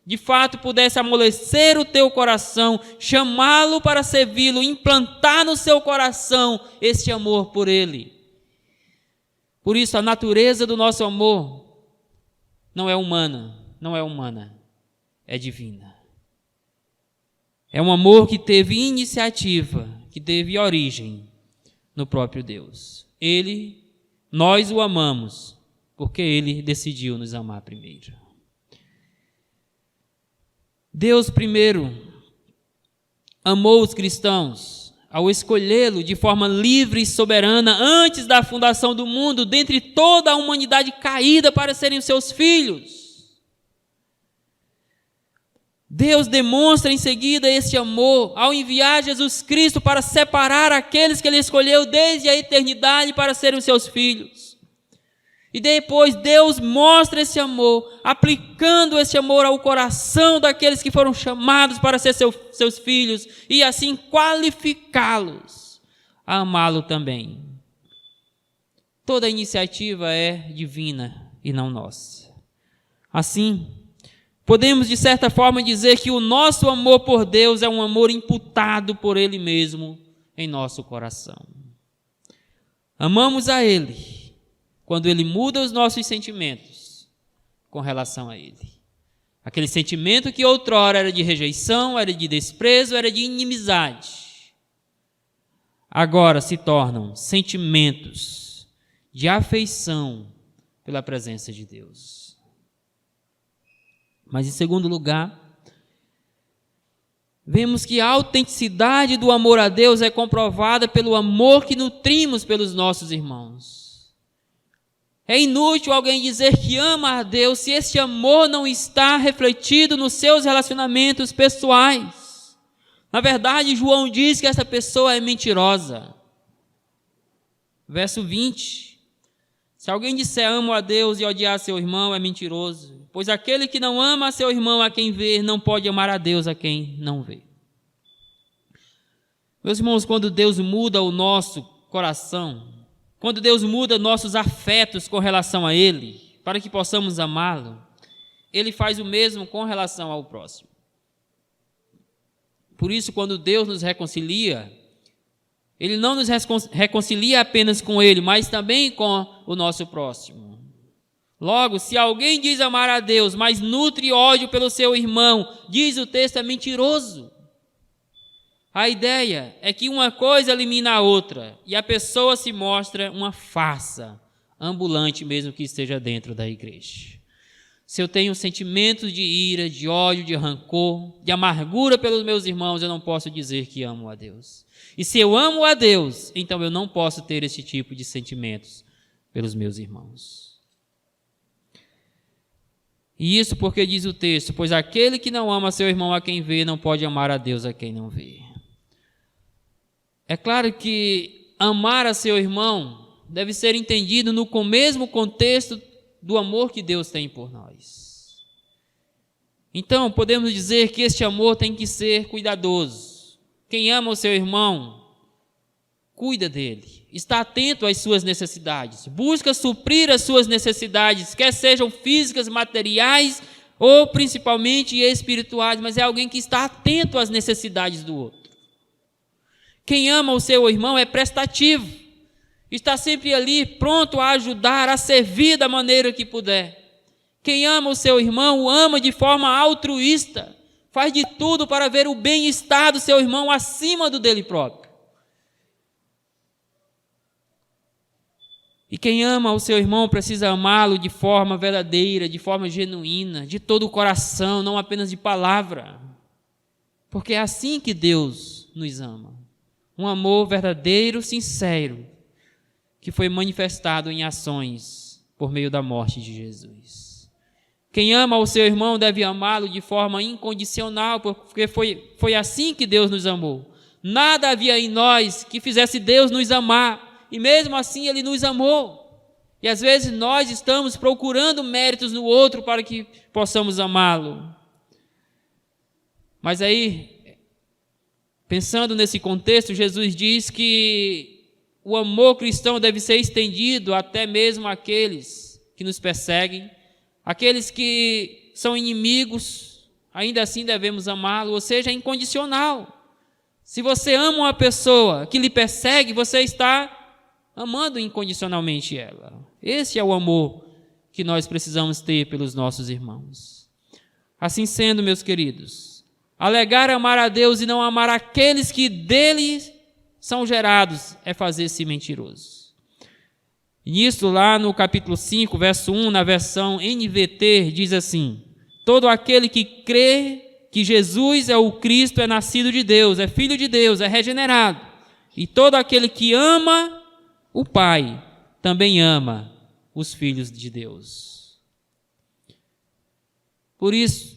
de fato pudesse amolecer o teu coração, chamá-lo para servi-lo, implantar no seu coração este amor por Ele. Por isso, a natureza do nosso amor não é humana, é divina. É um amor que teve iniciativa, que teve origem no próprio Deus. Nós o amamos, porque Ele decidiu nos amar primeiro. Deus primeiro amou os cristãos ao escolhê-lo de forma livre e soberana antes da fundação do mundo, dentre toda a humanidade caída, para serem os seus filhos. Deus demonstra em seguida esse amor ao enviar Jesus Cristo para separar aqueles que Ele escolheu desde a eternidade para serem os seus filhos. E depois Deus mostra esse amor, aplicando esse amor ao coração daqueles que foram chamados para ser seus filhos, e assim qualificá-los a amá-lo também. Toda a iniciativa é divina e não nossa. Assim, podemos de certa forma dizer que o nosso amor por Deus é um amor imputado por Ele mesmo em nosso coração. Amamos a Ele quando Ele muda os nossos sentimentos com relação a Ele. Aquele sentimento que outrora era de rejeição, era de desprezo, era de inimizade, agora se tornam sentimentos de afeição pela presença de Deus. Mas em segundo lugar, vemos que a autenticidade do amor a Deus é comprovada pelo amor que nutrimos pelos nossos irmãos. É inútil alguém dizer que ama a Deus se esse amor não está refletido nos seus relacionamentos pessoais. Na verdade, João diz que essa pessoa é mentirosa. Verso 20. Se alguém disser amo a Deus e odiar seu irmão, é mentiroso. Pois aquele que não ama a seu irmão a quem vê, não pode amar a Deus a quem não vê. Meus irmãos, quando Deus muda o nosso coração, quando Deus muda nossos afetos com relação a Ele, para que possamos amá-lo, Ele faz o mesmo com relação ao próximo. Por isso, quando Deus nos reconcilia, Ele não nos reconcilia apenas com Ele, mas também com o nosso próximo. Logo, se alguém diz amar a Deus, mas nutre ódio pelo seu irmão, diz o texto, é mentiroso. A ideia é que uma coisa elimina a outra e a pessoa se mostra uma farsa ambulante, mesmo que esteja dentro da igreja. Se eu tenho sentimentos de ira, de ódio, de rancor, de amargura pelos meus irmãos, eu não posso dizer que amo a Deus. E se eu amo a Deus, então eu não posso ter esse tipo de sentimentos pelos meus irmãos. E isso porque diz o texto, pois aquele que não ama seu irmão a quem vê, não pode amar a Deus a quem não vê. É claro que amar a seu irmão deve ser entendido no mesmo contexto do amor que Deus tem por nós. Então, podemos dizer que este amor tem que ser cuidadoso. Quem ama o seu irmão cuida dele, está atento às suas necessidades, busca suprir as suas necessidades, quer sejam físicas, materiais ou principalmente espirituais, mas é alguém que está atento às necessidades do outro. Quem ama o seu irmão é prestativo, está sempre ali pronto a ajudar, a servir da maneira que puder. Quem ama o seu irmão o ama de forma altruísta, faz de tudo para ver o bem-estar do seu irmão acima do dele próprio. E quem ama o seu irmão precisa amá-lo de forma verdadeira, de forma genuína, de todo o coração, não apenas de palavra. Porque é assim que Deus nos ama. Um amor verdadeiro, sincero, que foi manifestado em ações por meio da morte de Jesus. Quem ama o seu irmão deve amá-lo de forma incondicional, porque foi assim que Deus nos amou. Nada havia em nós que fizesse Deus nos amar. E mesmo assim Ele nos amou. E às vezes nós estamos procurando méritos no outro para que possamos amá-lo. Mas aí, pensando nesse contexto, Jesus diz que o amor cristão deve ser estendido até mesmo àqueles que nos perseguem, aqueles que são inimigos, ainda assim devemos amá-lo, ou seja, é incondicional. Se você ama uma pessoa que lhe persegue, você está amando incondicionalmente ela. Esse é o amor que nós precisamos ter pelos nossos irmãos. Assim sendo, meus queridos, alegar amar a Deus e não amar aqueles que dele são gerados é fazer-se mentiroso. E isso lá no capítulo 5, verso 1, na versão NVT, diz assim: todo aquele que crê que Jesus é o Cristo é nascido de Deus, é filho de Deus, é regenerado. E todo aquele que ama o Pai também ama os filhos de Deus. Por isso,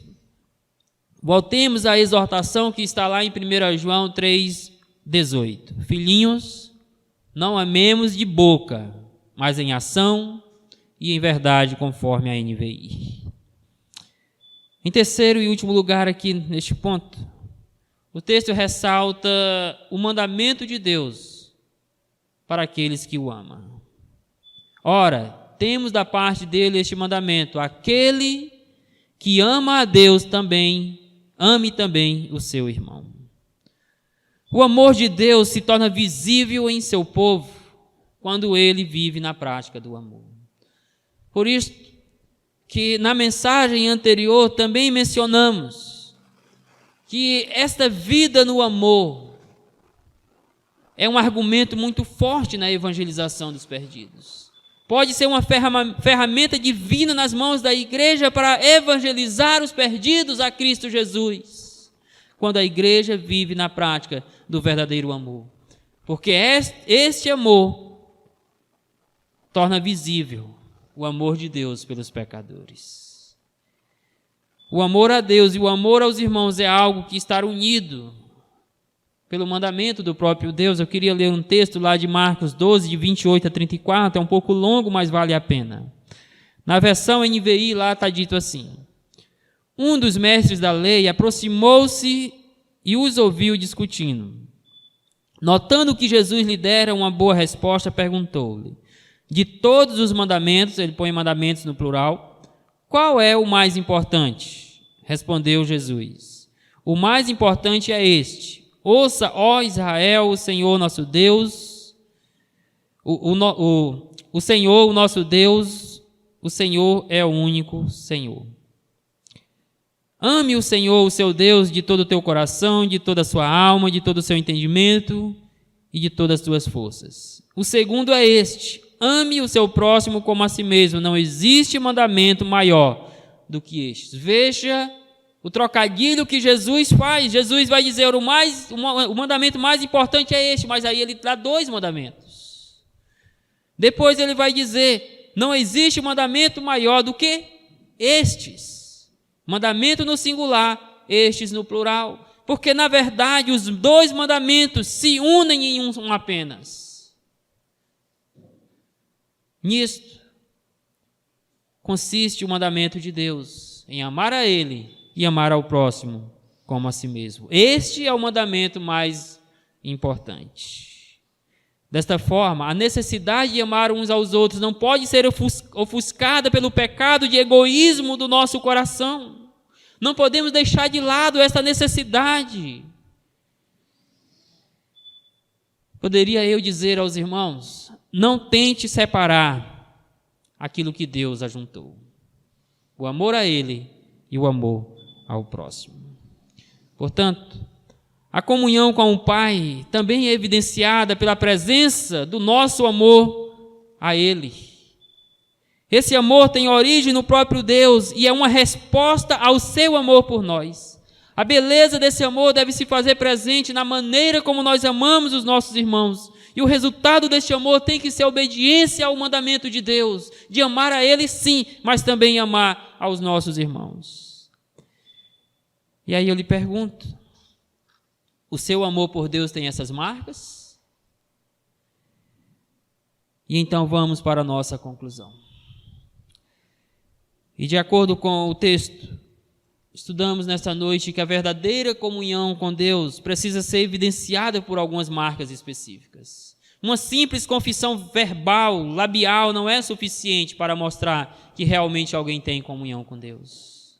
voltemos à exortação que está lá em 1 João 3,18. Filhinhos, não amemos de boca, mas em ação e em verdade, conforme a NVI. Em terceiro e último lugar aqui neste ponto, o texto ressalta o mandamento de Deus para aqueles que o amam. Ora, temos da parte dele este mandamento: aquele que ama a Deus também, ame também o seu irmão. O amor de Deus se torna visível em seu povo quando ele vive na prática do amor. Por isso que na mensagem anterior também mencionamos que esta vida no amor é um argumento muito forte na evangelização dos perdidos. Pode ser uma ferramenta divina nas mãos da igreja para evangelizar os perdidos a Cristo Jesus, quando a igreja vive na prática do verdadeiro amor. Porque este amor torna visível o amor de Deus pelos pecadores. O amor a Deus e o amor aos irmãos é algo que está unido pelo mandamento do próprio Deus. Eu queria ler um texto lá de Marcos 12, de 28 a 34, é um pouco longo, mas vale a pena. Na versão NVI lá está dito assim: um dos mestres da lei aproximou-se e os ouviu discutindo. Notando que Jesus lhe dera uma boa resposta, perguntou-lhe: de todos os mandamentos, ele põe mandamentos no plural, qual é o mais importante? Respondeu Jesus: o mais importante é este: ouça, ó Israel, o Senhor nosso Deus, o Senhor, o nosso Deus, o Senhor é o único Senhor. Ame o Senhor, o seu Deus, de todo o teu coração, de toda a sua alma, de todo o seu entendimento e de todas as tuas forças. O segundo é este: ame o seu próximo como a si mesmo. Não existe mandamento maior do que este. Veja o trocadilho que Jesus faz. Jesus vai dizer o mandamento mais importante é este, mas aí ele dá dois mandamentos. Depois ele vai dizer: não existe mandamento maior do que estes. Mandamento no singular, estes no plural. Porque na verdade os dois mandamentos se unem em um apenas. Nisto consiste o mandamento de Deus, em amar a Ele e amar ao próximo como a si mesmo. Este é o mandamento mais importante. Desta forma, a necessidade de amar uns aos outros não pode ser ofuscada pelo pecado de egoísmo do nosso coração. Não podemos deixar de lado esta necessidade. Poderia eu dizer aos irmãos: não tente separar aquilo que Deus ajuntou. O amor a Ele e o amor ao próximo. Portanto, a comunhão com o Pai também é evidenciada pela presença do nosso amor a Ele. Esse amor tem origem no próprio Deus e é uma resposta ao seu amor por nós. A beleza desse amor deve se fazer presente na maneira como nós amamos os nossos irmãos. E o resultado deste amor tem que ser a obediência ao mandamento de Deus, de amar a Ele sim, mas também amar aos nossos irmãos. E aí eu lhe pergunto: o seu amor por Deus tem essas marcas? E então vamos para a nossa conclusão. E de acordo com o texto, estudamos nesta noite que a verdadeira comunhão com Deus precisa ser evidenciada por algumas marcas específicas. Uma simples confissão verbal, labial, não é suficiente para mostrar que realmente alguém tem comunhão com Deus.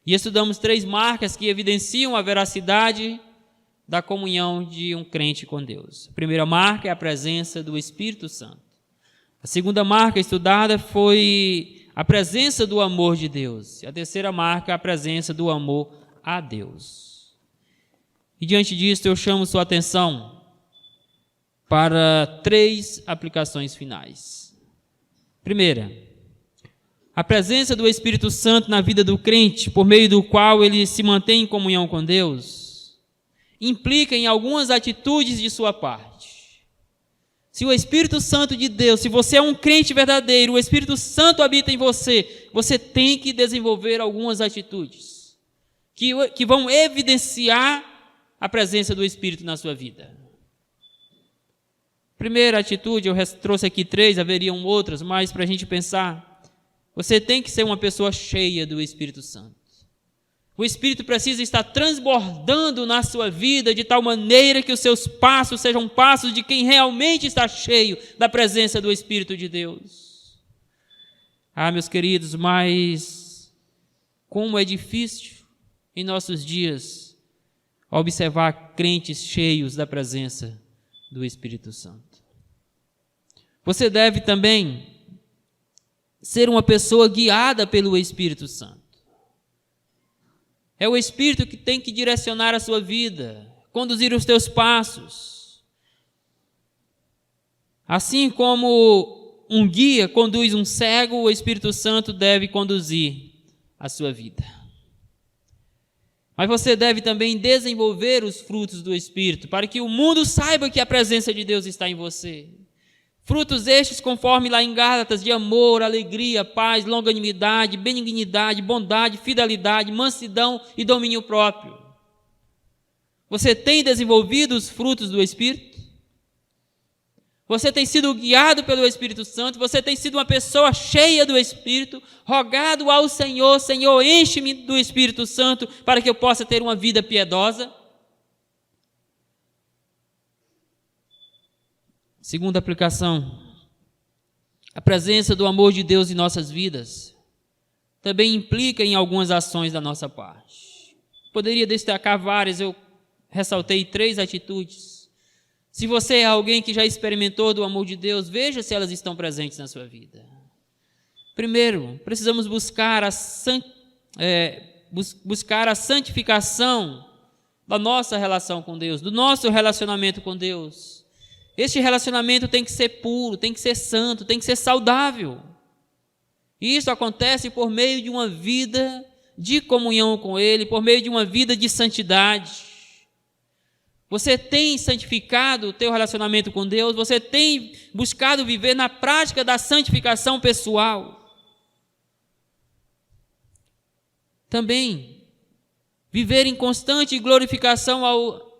E estudamos 3 marcas que evidenciam a veracidade da comunhão de um crente com Deus. A primeira marca é a presença do Espírito Santo. A segunda marca estudada foi a presença do amor de Deus. E a terceira marca é a presença do amor a Deus. E diante disso eu chamo sua atenção para 3 aplicações finais. Primeira, a presença do Espírito Santo na vida do crente, por meio do qual ele se mantém em comunhão com Deus, implica em algumas atitudes de sua parte. Se o Espírito Santo de Deus, se você é um crente verdadeiro, o Espírito Santo habita em você, você tem que desenvolver algumas atitudes que vão evidenciar a presença do Espírito na sua vida. Primeira atitude, eu trouxe aqui 3, haveriam outras, mas para a gente pensar, você tem que ser uma pessoa cheia do Espírito Santo. O Espírito precisa estar transbordando na sua vida de tal maneira que os seus passos sejam passos de quem realmente está cheio da presença do Espírito de Deus. Ah, meus queridos, mas como é difícil em nossos dias observar crentes cheios da presença do Espírito Santo. Você deve também ser uma pessoa guiada pelo Espírito Santo. É o Espírito que tem que direcionar a sua vida, conduzir os teus passos. Assim como um guia conduz um cego, o Espírito Santo deve conduzir a sua vida. Mas você deve também desenvolver os frutos do Espírito, para que o mundo saiba que a presença de Deus está em você. Frutos estes, conforme lá em Gálatas, de amor, alegria, paz, longanimidade, benignidade, bondade, fidelidade, mansidão e domínio próprio. Você tem desenvolvido os frutos do Espírito? Você tem sido guiado pelo Espírito Santo? Você tem sido uma pessoa cheia do Espírito? Rogado ao Senhor: Senhor, enche-me do Espírito Santo para que eu possa ter uma vida piedosa? Segunda aplicação, a presença do amor de Deus em nossas vidas também implica em algumas ações da nossa parte. Poderia destacar várias, eu ressaltei 3 atitudes. Se você é alguém que já experimentou do amor de Deus, veja se elas estão presentes na sua vida. Primeiro, precisamos buscar a santificação da nossa relação com Deus, do nosso relacionamento com Deus. Este relacionamento tem que ser puro, tem que ser santo, tem que ser saudável. E isso acontece por meio de uma vida de comunhão com Ele, por meio de uma vida de santidade. Você tem santificado o teu relacionamento com Deus? Você tem buscado viver na prática da santificação pessoal? Também, viver em constante glorificação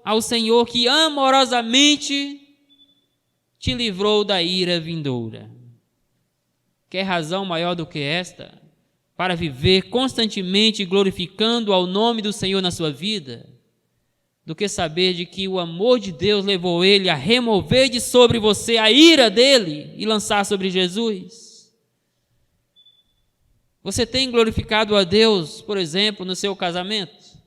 ao Senhor, que amorosamente te livrou da ira vindoura. Quer razão maior do que esta para viver constantemente glorificando ao nome do Senhor na sua vida? do que saber de que o amor de Deus levou ele a remover de sobre você a ira dele e lançar sobre Jesus? Você tem glorificado a Deus, por exemplo, no seu casamento?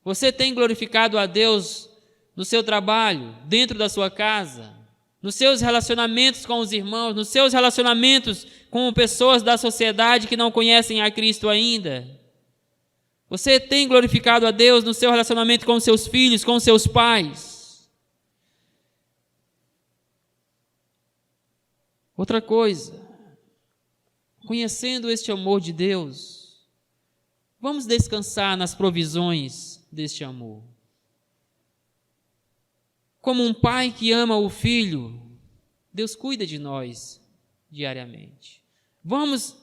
Você tem glorificado a Deus no seu trabalho, dentro da sua casa, nos seus relacionamentos com os irmãos, nos seus relacionamentos com pessoas da sociedade que não conhecem a Cristo ainda? Você tem glorificado a Deus no seu relacionamento com seus filhos, com seus pais? Outra coisa, conhecendo este amor de Deus, vamos descansar nas provisões deste amor. Como um pai que ama o filho, Deus cuida de nós diariamente. Vamos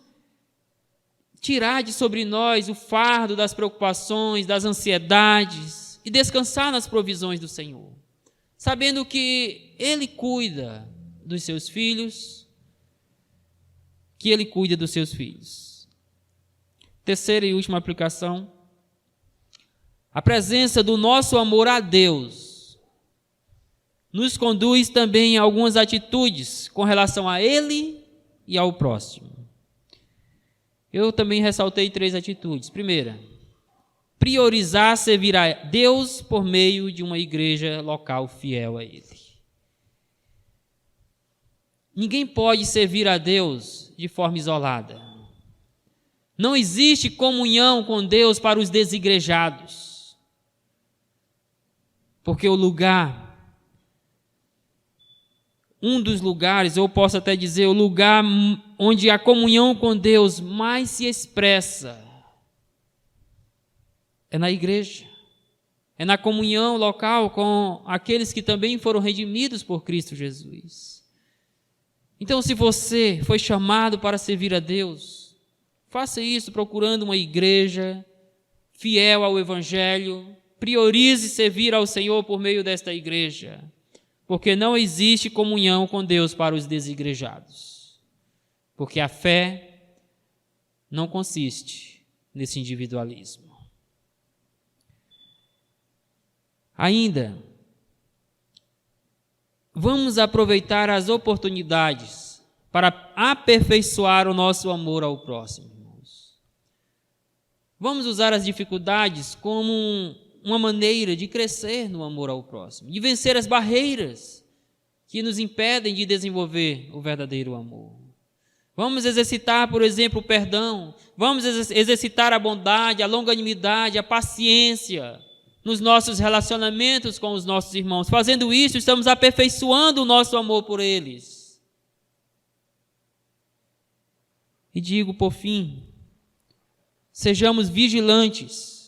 tirar de sobre nós o fardo das preocupações, das ansiedades e descansar nas provisões do Senhor, sabendo que Ele cuida dos seus filhos, que Ele cuida dos seus filhos. Terceira e última aplicação: a presença do nosso amor a Deus nos conduz também a algumas atitudes com relação a Ele e ao próximo. Eu também ressaltei 3 atitudes. Primeira, priorizar servir a Deus por meio de uma igreja local fiel a Ele. Ninguém pode servir a Deus de forma isolada. Não existe comunhão com Deus para os desigrejados. Porque um dos lugares, ou posso até dizer, o lugar onde a comunhão com Deus mais se expressa é na igreja, é na comunhão local com aqueles que também foram redimidos por Cristo Jesus. Então, se você foi chamado para servir a Deus, faça isso procurando uma igreja fiel ao Evangelho, priorize servir ao Senhor por meio desta igreja, porque não existe comunhão com Deus para os desigrejados. Porque a fé não consiste nesse individualismo. Ainda, vamos aproveitar as oportunidades para aperfeiçoar o nosso amor ao próximo, irmãos. Vamos usar as dificuldades como uma maneira de crescer no amor ao próximo, de vencer as barreiras que nos impedem de desenvolver o verdadeiro amor. Vamos exercitar, por exemplo, o perdão, vamos exercitar a bondade, a longanimidade, a paciência nos nossos relacionamentos com os nossos irmãos. Fazendo isso, estamos aperfeiçoando o nosso amor por eles. E digo, por fim, sejamos vigilantes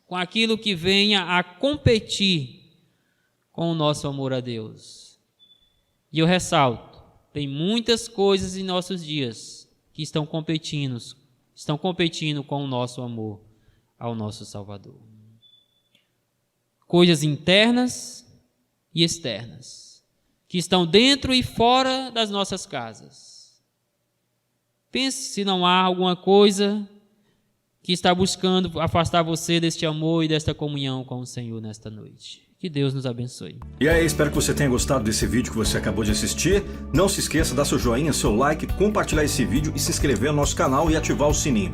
com aquilo que venha a competir com o nosso amor a Deus. E eu ressalto, tem muitas coisas em nossos dias que estão competindo com o nosso amor ao nosso Salvador. Coisas internas e externas, que estão dentro e fora das nossas casas. Pense se não há alguma coisa que está buscando afastar você deste amor e desta comunhão com o Senhor nesta noite. Que Deus nos abençoe.
E aí, espero que você tenha gostado desse vídeo que você acabou de assistir. Não se esqueça de dar seu joinha, seu like, compartilhar esse vídeo e se inscrever no nosso canal e ativar o sininho.